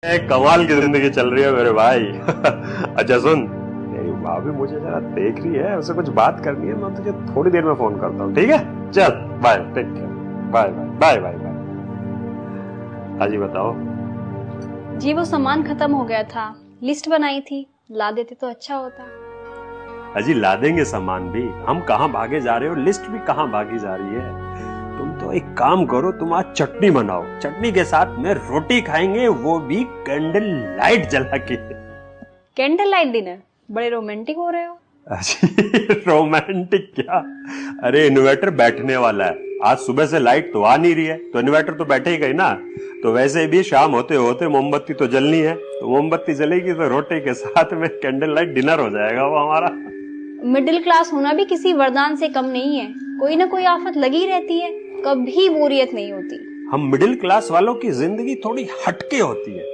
कमाल की जिंदगी चल रही है मेरे भाई। अच्छा सुन, मेरी माँ भी मुझे जरा देख रही है, उसे कुछ बात करनी है। मैं तुझे थोड़ी देर में फोन करता हूँ, ठीक है? चल bye, take care, bye bye bye bye bye. हाँ जी बताओ। जी वो सामान खत्म हो गया था, लिस्ट बनाई थी, ला देते तो अच्छा होता। अजी ला देंगे सामान भी, हम कहाँ भागे जा रहे हो, लिस्ट भी कहाँ भागी जा रही है। तुम तो एक काम करो, तुम आज चटनी बनाओ, चटनी के साथ में रोटी खाएंगे, वो भी कैंडल लाइट जला के। कैंडल लाइट डिनर, बड़े रोमांटिक हो रहे हो। रोमांटिक क्या, अरे इन्वर्टर बैठने वाला है, आज सुबह से लाइट तो आ नहीं रही है, तो इन्वर्टर तो बैठे ही गई ना। तो वैसे भी शाम होते होते मोमबत्ती तो जलनी है, तो मोमबत्ती जलेगी तो रोटी के साथ में कैंडल लाइट डिनर हो जाएगा वो हमारा। मिडिल क्लास होना भी किसी वरदान से कम नहीं है, कोई ना कोई आफत लगी रहती है, कभी बोरियत नहीं होती। हम मिडिल क्लास वालों की जिंदगी थोड़ी हटके होती है,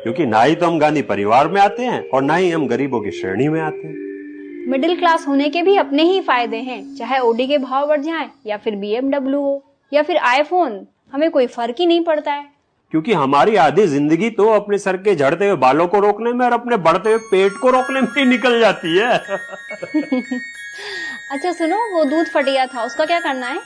क्योंकि ना ही तो हम गांधी परिवार में आते हैं और ना ही हम गरीबों की श्रेणी में आते हैं। मिडिल क्लास होने के भी अपने ही फायदे हैं, चाहे ओडी के भाव बढ़ जाएं या फिर BMW हो या फिर आईफोन, हमें कोई फर्क ही नहीं पड़ता है। क्योंकि हमारी आधी जिंदगी तो अपने सर के झड़ते हुए बालों को रोकने में और अपने बढ़ते हुए पेट को रोकने में ही निकल जाती है। अच्छा सुनो, वो दूध फट गया था, उसका क्या करना है?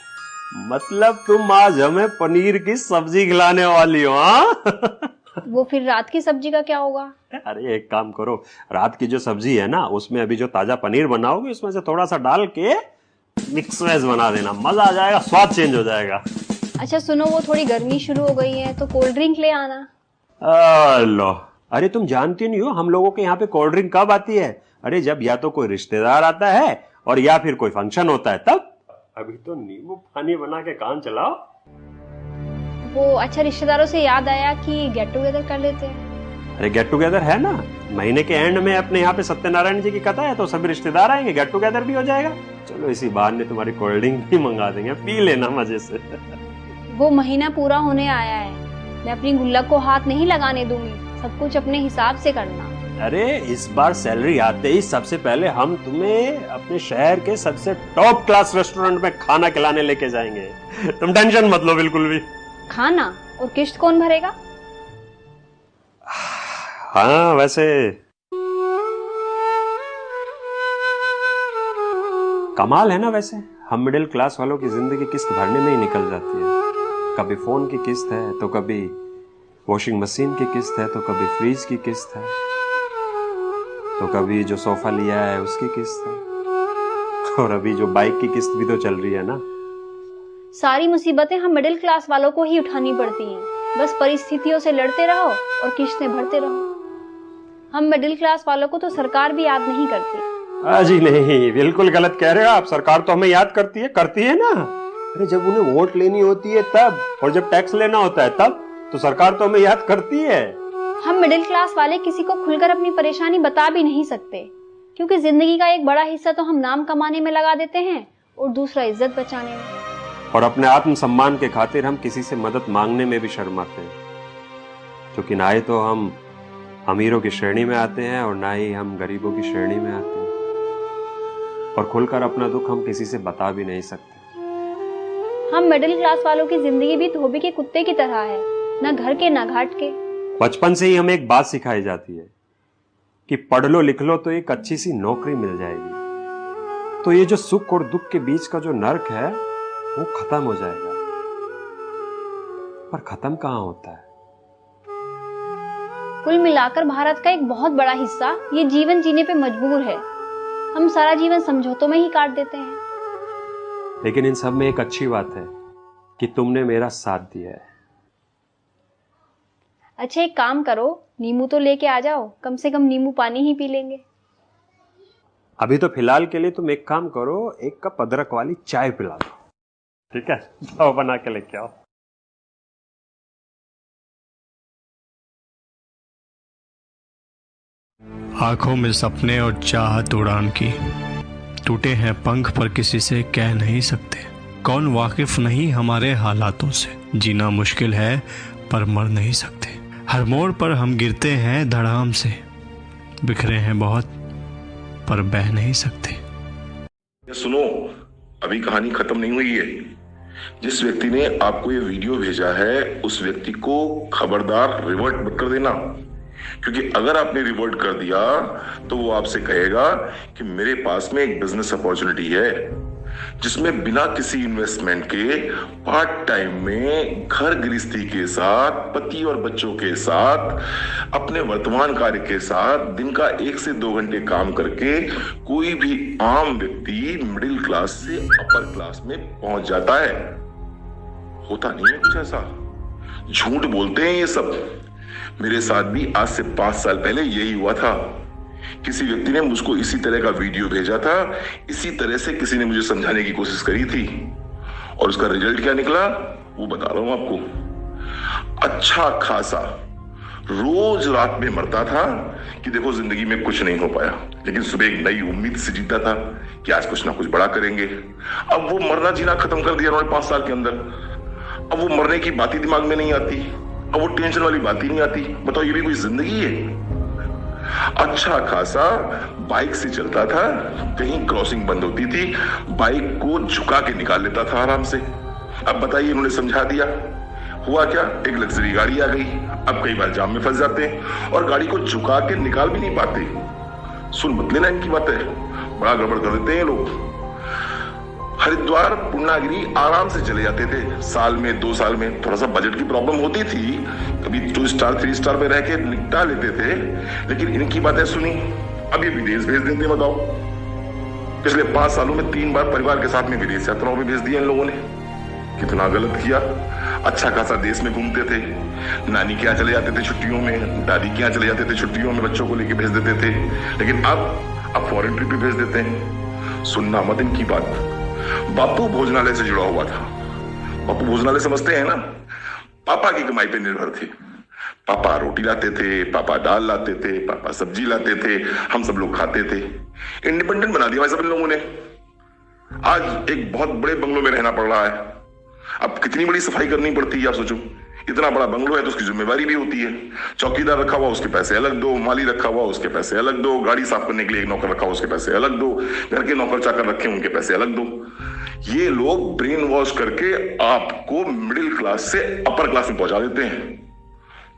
मतलब तुम आज हमें पनीर की सब्जी खिलाने वाली हो? हाँ। वो फिर रात की सब्जी का क्या होगा? अरे एक काम करो, रात की जो सब्जी है ना, उसमें अभी जो ताजा पनीर बनाओगे उसमें से थोड़ा सा डाल के मिक्स वेज बना देना, मजा आ जाएगा, स्वाद चेंज हो जाएगा। अच्छा सुनो, वो थोड़ी गर्मी शुरू हो गई है तो कोल्ड ड्रिंक ले आना। लो, अरे तुम जानती नहीं हो हम लोगों के यहाँ पे कोल्ड ड्रिंक कब आती है? अरे जब या तो कोई रिश्तेदार आता है और या फिर कोई फंक्शन होता है तब। अभी तो नींबू पानी बना के काम चलाओ। वो अच्छा, रिश्तेदारों से याद आया कि गेट टुगेदर कर लेते हैं। अरे गेट टुगेदर है ना, महीने के एंड में अपने यहाँ पे सत्यनारायण जी की कथा है, तो सभी रिश्तेदार आएंगे, गेट टुगेदर भी हो जाएगा। चलो इसी बहाने तुम्हारी कोल्ड ड्रिंक भी मंगा देंगे, पी लेना मजे से। वो महीना पूरा होने आया है, मैं अपनी गुल्लक को हाथ नहीं लगाने दूंगी, सब कुछ अपने हिसाब से करना। अरे इस बार सैलरी आते ही सबसे पहले हम तुम्हें अपने शहर के सबसे टॉप क्लास रेस्टोरेंट में खाना खिलाने लेके जाएंगे, तुम टेंशन मत लो बिल्कुल भी। खाना और किश्त कौन भरेगा? हाँ वैसे कमाल है ना, वैसे हम मिडिल क्लास वालों की जिंदगी किस्त भरने में ही निकल जाती है। कभी फोन की किस्त है तो कभी वॉशिंग मशीन की किस्त है तो कभी फ्रिज की किस्त है तो कभी जो सोफा लिया है उसकी किस्त है और अभी जो बाइक की किस्त भी तो चल रही है ना। सारी मुसीबतें हम मिडिल क्लास वालों को ही उठानी पड़ती हैं, बस परिस्थितियों से लड़ते रहो और किश्तें भरते रहो। हम मिडिल क्लास वालों को तो सरकार भी याद नहीं करती। जी नहीं, बिल्कुल गलत कह रहे हो आप, सरकार तो हमें याद करती है ना। अरे जब उन्हें वोट लेनी होती है तब, और जब टैक्स लेना होता है तब, तो सरकार तो हमें याद करती है। हम मिडिल क्लास वाले किसी को खुलकर अपनी परेशानी बता भी नहीं सकते, क्योंकि जिंदगी का एक बड़ा हिस्सा तो हम नाम कमाने में लगा देते हैं और दूसरा इज्जत बचाने में। और अपने आत्म सम्मान के खातिर हम किसी से मदद मांगने में भी शर्माते हैं, क्योंकि ना ही तो हम अमीरों की श्रेणी में आते हैं और ना ही हम गरीबों की श्रेणी में आते हैं, और खुलकर अपना दुख हम किसी से बता भी नहीं सकते। हम मिडिल क्लास वालों की जिंदगी भी धोबी के कुत्ते की तरह है, ना घर के ना घाट के। बचपन से ही हमें एक बात सिखाई जाती है कि पढ़ लो लिख लो तो एक अच्छी सी नौकरी मिल जाएगी, तो ये जो सुख और दुख के बीच का जो नर्क है वो खत्म हो जाएगा। पर खत्म कहाँ होता है? कुल मिलाकर भारत का एक बहुत बड़ा हिस्सा ये जीवन जीने पे मजबूर है। हम सारा जीवन समझौतों में ही काट देते हैं। लेकिन इन सब में एक अच्छी बात है कि तुमने मेरा साथ दिया है। अच्छा एक काम करो, नींबू तो लेके आ जाओ, कम से कम नींबू पानी ही पी लेंगे। अभी तो फिलहाल के लिए तुम एक काम करो, एक कप अदरक वाली चाय पिला दो, ठीक है? तो बना के लेके आओ। आंखों में सपने और चाहत उड़ान की, टूटे हैं पंख पर किसी से कह नहीं सकते। कौन वाकिफ नहीं हमारे हालातों से, जीना मुश्किल है पर मर नहीं सकते। हर मोड़ पर हम गिरते हैं धड़ाम से, बिखरे हैं बहुत पर बह नहीं सकते। सुनो, अभी कहानी खत्म नहीं हुई है। जिस व्यक्ति ने आपको ये वीडियो भेजा है उस व्यक्ति को खबरदार रिवर्ट मत कर देना, क्योंकि अगर आपने रिवर्ट कर दिया तो वो आपसे कहेगा कि मेरे पास में एक बिजनेस अपॉर्चुनिटी है जिसमें बिना किसी इन्वेस्टमेंट के पार्ट टाइम में घर गृहस्थी के साथ, पति और बच्चों के साथ, अपने वर्तमान कार्य के साथ दिन का 1 से 2 घंटे काम करके कोई भी आम व्यक्ति मिडिल क्लास से अपर क्लास में पहुंच जाता है। होता नहीं है कुछ ऐसा, झूठ बोलते हैं ये सब। मेरे साथ भी आज से 5 साल पहले यही हुआ था। किसी व्यक्ति ने मुझको इसी तरह का वीडियो भेजा था, इसी तरह से किसी ने मुझे समझाने की कोशिश करी थी, और उसका रिजल्ट क्या निकला वो बता रहा हूं आपको। अच्छा खासा रोज रात में मरता था कि देखो जिंदगी में कुछ नहीं हो पाया, लेकिन सुबह एक नई उम्मीद से जीता था कि आज कुछ ना कुछ बड़ा करेंगे। अब वो मरना जीना खत्म कर दिया उन्होंने 5 साल के अंदर। अब वो मरने की बात ही दिमाग में नहीं आती, अब वो टेंशन वाली बात ही नहीं आती। बताओ ये भी कोई जिंदगी है? अच्छा खासा बाइक से चलता था, कहीं क्रॉसिंग बंद होती थी, बाइक को झुका के निकाल लेता था आराम से। अब बताइए, इन्होंने समझा दिया, हुआ क्या? एक लग्जरी गाड़ी आ गई। अब कई बार जाम में फंस जाते हैं और गाड़ी को झुका के निकाल भी नहीं पाते। सुन मत लेना इनकी बातें, बड़ा गड़बड़ कर देते हैं लोग। हरिद्वार पूर्णागिरी आराम से चले जाते थे, साल में 2 साल में। थोड़ा सा बजट की प्रॉब्लम होती थी, कभी 2 स्टार 3 स्टार में रह के निपटा लेते थे, लेकिन इनकी बातें सुनी, अब ये विदेश भेज देते। बताओ, पिछले 5 सालों में 3 बार परिवार के साथ में विदेश यात्राओं में भेज दिया इन लोगों ने। कितना गलत किया। अच्छा खासा देश में घूमते थे, नानी के यहाँ चले जाते थे छुट्टियों में, दादी के यहाँ चले जाते थे छुट्टियों में, बच्चों को लेके भेज देते थे। लेकिन अब फॉरेन ट्रिप पे भेज देते हैं। सुनना मत इनकी बात। बापू भोजनालय से जुड़ा हुआ था। बापू भोजनालय समझते हैं ना, पापा की कमाई पे निर्भर थे। पापा रोटी लाते थे, पापा दाल लाते थे, पापा सब्जी लाते थे, हम सब लोग खाते थे। इंडिपेंडेंट बना दिया भाई सब इन लोगों ने। आज एक बहुत बड़े बंगलों में रहना पड़ रहा है। अब कितनी बड़ी सफाई करनी पड़ती है आप सोचो। इतना बड़ा बंगलो है तो उसकी जिम्मेवारी भी होती है। चौकीदार रखा हुआ उसके पैसे अलग दो, माली रखा हुआ उसके पैसे अलग दो, गाड़ी साफ करने के लिए एक नौकर रखा हुआ उसके पैसे अलग दो, घर के नौकर चाकर रखे उनके पैसे अलग दो। ये लोग ब्रेन वॉश करके आपको मिडिल क्लास से अपर क्लास में पहुंचा देते हैं।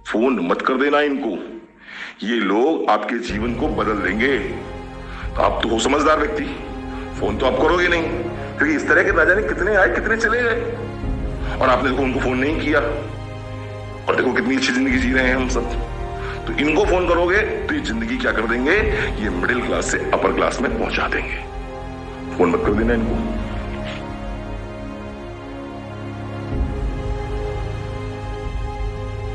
फोन मत कर देना इनको, ये लोग आपके जीवन को बदल देंगे। तो आप तो हो समझदार व्यक्ति, फोन तो आप करोगे नहीं, क्योंकि इस तरह के ना जाने कितने आए कितने चले गए, और आपने देखो उनको फोन नहीं किया। और देखो कितनी अच्छी जिंदगी जी रहे हैं हम सब। तो इनको फोन करोगे तो ये जिंदगी क्या कर देंगे, ये मिडिल क्लास से अपर क्लास में पहुंचा देंगे। फोन मत कर देना इनको।